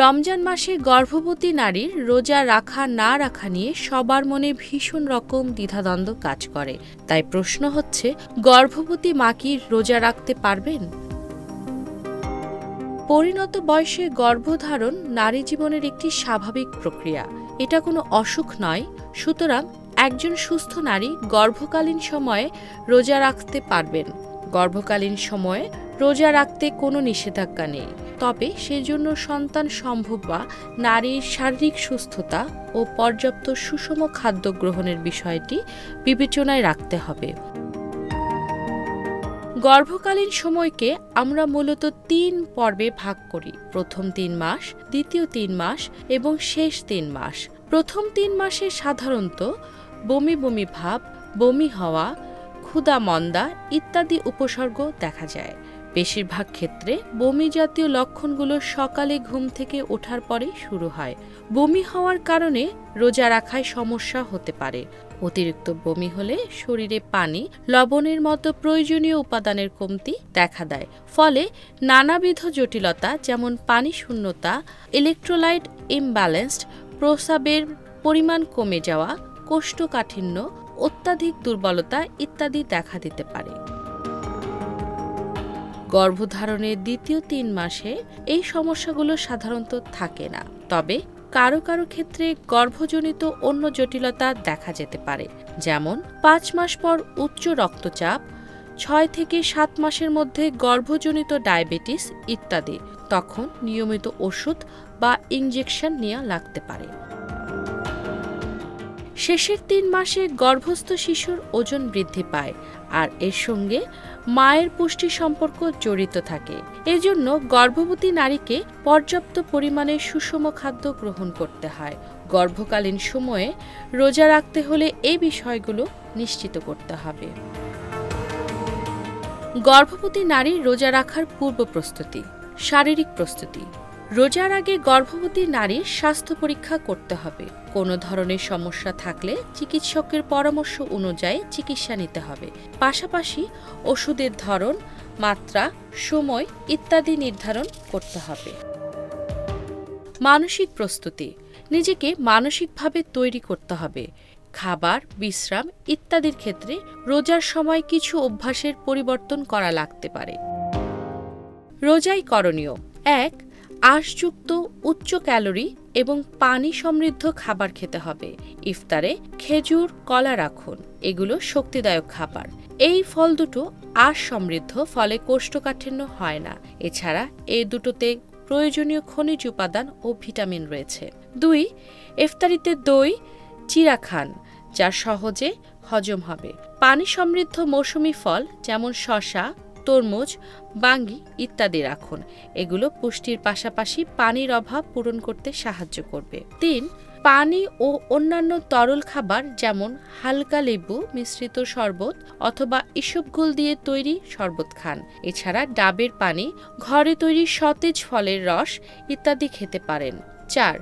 রমজান মাসে গর্ভবতী নারীর রোজা রাখা না রাখা নিয়ে সবার মনে ভীষণ রকম দ্বিধাদ্বন্দ্ব কাজ করে। তাই প্রশ্ন হচ্ছে, গর্ভবতী মা কি রোজা রাখতে পারবেন? পরিণত বয়সে গর্ভধারণ নারী জীবনের একটি স্বাভাবিক প্রক্রিয়া। এটা কোনো অসুখ নয়। সুতরাং একজন সুস্থ নারী গর্ভকালীন সময়ে রোজা রাখতে পারবেন। গর্ভকালীন সময়ে রোজা রাখতে কোনো নিষেধাজ্ঞা নেই। তবে সেজন্য সন্তান সম্ভব বা নারীর শারীরিক সুস্থতা ও পর্যাপ্ত সুষম খাদ্য গ্রহণের বিষয়টি বিবেচনায় রাখতে হবে। গর্ভকালীন সময়কে আমরা মূলত ৩ পর্বে ভাগ করি: প্রথম ৩ মাস, দ্বিতীয় ৩ মাস এবং শেষ ৩ মাস। প্রথম ৩ মাসে সাধারণত বমি বমি ভাব, বমি হওয়া, ক্ষুধা মন্দা ইত্যাদি উপসর্গ দেখা যায়। বেশিরভাগ ক্ষেত্রে বমি জাতীয় লক্ষণগুলো সকালে ঘুম থেকে ওঠার পরে শুরু হয়। বমি হওয়ার কারণে রোজা রাখায় সমস্যা হতে পারে। অতিরিক্ত বমি হলে শরীরে পানি, লবণের মতো প্রয়োজনীয় উপাদানের কমতি দেখা দেয়। ফলে নানাবিধ জটিলতা যেমন পানি শূন্যতা, ইলেকট্রোলাইট ইমব্যালেন্সড, প্রস্রাবের পরিমাণ কমে যাওয়া, কোষ্ঠকাঠিন্য, অত্যাধিক দুর্বলতা ইত্যাদি দেখা দিতে পারে। গর্ভধারণের দ্বিতীয় ৩ মাসে এই সমস্যাগুলো সাধারণত থাকে না। তবে কারো কারো ক্ষেত্রে গর্ভজনিত অন্য জটিলতা দেখা যেতে পারে, যেমন ৫ মাস পর উচ্চ রক্তচাপ, ৬ থেকে ৭ মাসের মধ্যে গর্ভজনিত ডায়াবেটিস ইত্যাদি। তখন নিয়মিত ওষুধ বা ইনজেকশন নেওয়া লাগতে পারে। শেষের ৩ মাসে গর্ভস্থ শিশুর ওজন বৃদ্ধি পায়, আর এর সঙ্গে মায়ের পুষ্টি সম্পর্ক জড়িত থাকে। এজন্য গর্ভবতী নারীকে পর্যাপ্ত পরিমাণে সুষম খাদ্য গ্রহণ করতে হয়। গর্ভকালীন সময়ে রোজা রাখতে হলে এই বিষয়গুলো নিশ্চিত করতে হবে। গর্ভবতী নারীর রোজা রাখার পূর্ব প্রস্তুতি। শারীরিক প্রস্তুতি। রোজার আগে গর্ভবতী নারীর স্বাস্থ্য পরীক্ষা করতে হবে। কোনো ধরনের সমস্যা থাকলে চিকিৎসকের পরামর্শ অনুযায়ী চিকিৎসা নিতে হবে। পাশাপাশি ওষুধের ধরন, মাত্রা, সময় ইত্যাদি নির্ধারণ করতে হবে। মানসিক প্রস্তুতি। নিজেকে মানসিকভাবে তৈরি করতে হবে। খাবার, বিশ্রাম ইত্যাদির ক্ষেত্রে রোজার সময় কিছু অভ্যাসের পরিবর্তন করা লাগতে পারে। রোজায় করণীয়: ১. আঁশযুক্ত উচ্চ ক্যালোরি এবং পানি সমৃদ্ধ খাবার খেতে হবে। ইফতারে খেজুর, কলা রাখুন। এগুলো শক্তিদায়ক খাবার। এই ফল দুটো আঁশ সমৃদ্ধ, ফলে কোষ্ঠকাঠিন্য হয় না। এছাড়া এই দুটোতে প্রয়োজনীয় খনিজ উপাদান ও ভিটামিন রয়েছে। ২. ইফতারিতে দই, চিড়া খান, যা সহজে হজম হবে। পানি সমৃদ্ধ মৌসুমী ফল যেমন শসা, তরমুজ, বাঙ্গি ইত্যাদি রাখুন। এগুলো পুষ্টির পাশাপাশি পানির অভাব পূরণ করতে সাহায্য করবে। ৩. পানি ও অন্যান্য তরল খাবার যেমন হালকা লেবু মিশ্রিত শরবত অথবা ইসবগুল দিয়ে তৈরি শরবত খান। এছাড়া ডাবের পানি, ঘরে তৈরি সতেজ ফলের রস ইত্যাদি খেতে পারেন। ৪.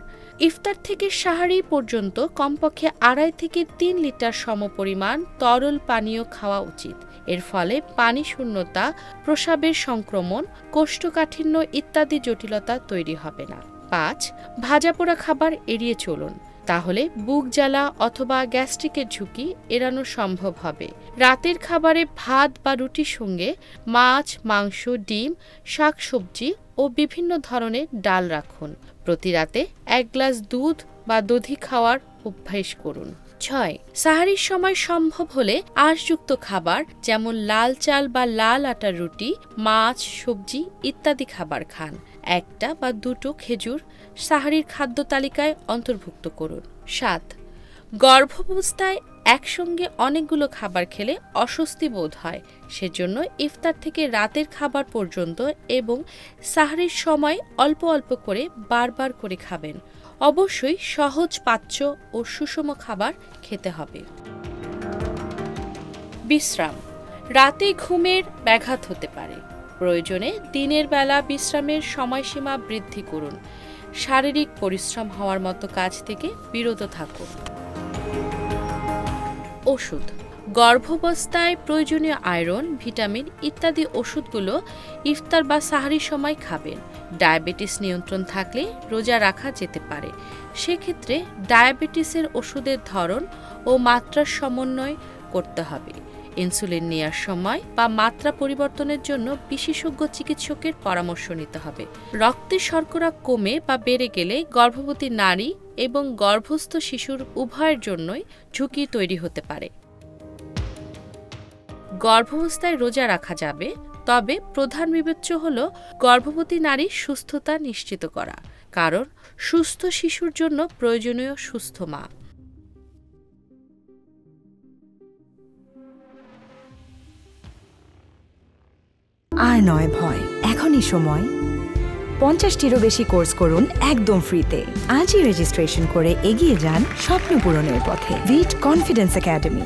ইফতার থেকে সাহারি পর্যন্ত কমপক্ষে ২.৫ থেকে ৩ লিটার সমপরিমাণ তরল পানীয় খাওয়া উচিত। এর ফলে পানি শূন্যতা, প্রস্রাবের সংক্রমণ, কোষ্ঠকাঠিন্য ইত্যাদি জটিলতা তৈরি হবে না। ৫. ভাজাপোড়া খাবার এড়িয়ে চলুন। তাহলে বুক জ্বালা অথবা গ্যাস্ট্রিকের ঝুঁকি এড়ানো সম্ভব হবে। রাতের খাবারে ভাত বা রুটির সঙ্গে মাছ, মাংস, ডিম, শাকসবজি ও বিভিন্ন ধরনের ডাল রাখুন। প্রতি রাতে ১ গ্লাস দুধ বা দধি খাওয়ার অভ্যাস করুন। ৬. সাহারির সময় সম্ভব হলে আঁশযুক্ত খাবার যেমন লাল চাল বা লাল আটার রুটি, মাছ, সবজি ইত্যাদি খাবার খান। ১টা বা ২টো খেজুর সাহারির খাদ্য তালিকায় অন্তর্ভুক্ত করুন। ৭. গর্ভাবস্থায় একসঙ্গে অনেকগুলো খাবার খেলে অস্বস্তি বোধ হয়। সেজন্য ইফতার থেকে রাতের খাবার পর্যন্ত এবং সাহারির সময় অল্প অল্প করে বারবার করে খাবেন। অবশ্যই সহজ পাচ্য ও সুষম খাবার খেতে হবে। বিশ্রাম। রাতে ঘুমের ব্যাঘাত হতে পারে। প্রয়োজনে দিনের বেলা বিশ্রামের সময়সীমা বৃদ্ধি করুন। শারীরিক পরিশ্রম হওয়ার মতো কাজ থেকে বিরত থাকুন। ওষুধ। গর্ভাবস্থায় প্রয়োজনীয় আয়রন, ভিটামিন ইত্যাদি ওষুধগুলো ইফতার বা সাহারির সময় খাবেন। ডায়াবেটিস নিয়ন্ত্রণ থাকলে রোজা রাখা যেতে পারে। সেক্ষেত্রে ডায়াবেটিসের ওষুধের ধরন ও মাত্রার সমন্বয় করতে হবে। ইনসুলিন নেওয়ার সময় বা মাত্রা পরিবর্তনের জন্য বিশেষজ্ঞ চিকিৎসকের পরামর্শ নিতে হবে। রক্তে শর্করা কমে বা বেড়ে গেলে গর্ভবতী নারী এবং গর্ভস্থ শিশুর উভয়ের জন্যই ঝুঁকি তৈরি হতে পারে। গর্ভাবস্থায় রোজা রাখা যাবে, তবে প্রধান বিবেচ্য হল গর্ভবতী নারীর সুস্থতা নিশ্চিত করা, কারণ সুস্থ শিশুর জন্য প্রয়োজনীয় সুস্থ মা। আর নয় ভয়, এখনই সময়। 50টিরও বেশি কোর্স করুন একদম ফ্রিতে। আজই রেজিস্ট্রেশন করে এগিয়ে যান স্বপ্ন পূরণের পথে। ভিট কনফিডেন্স একাডেমি।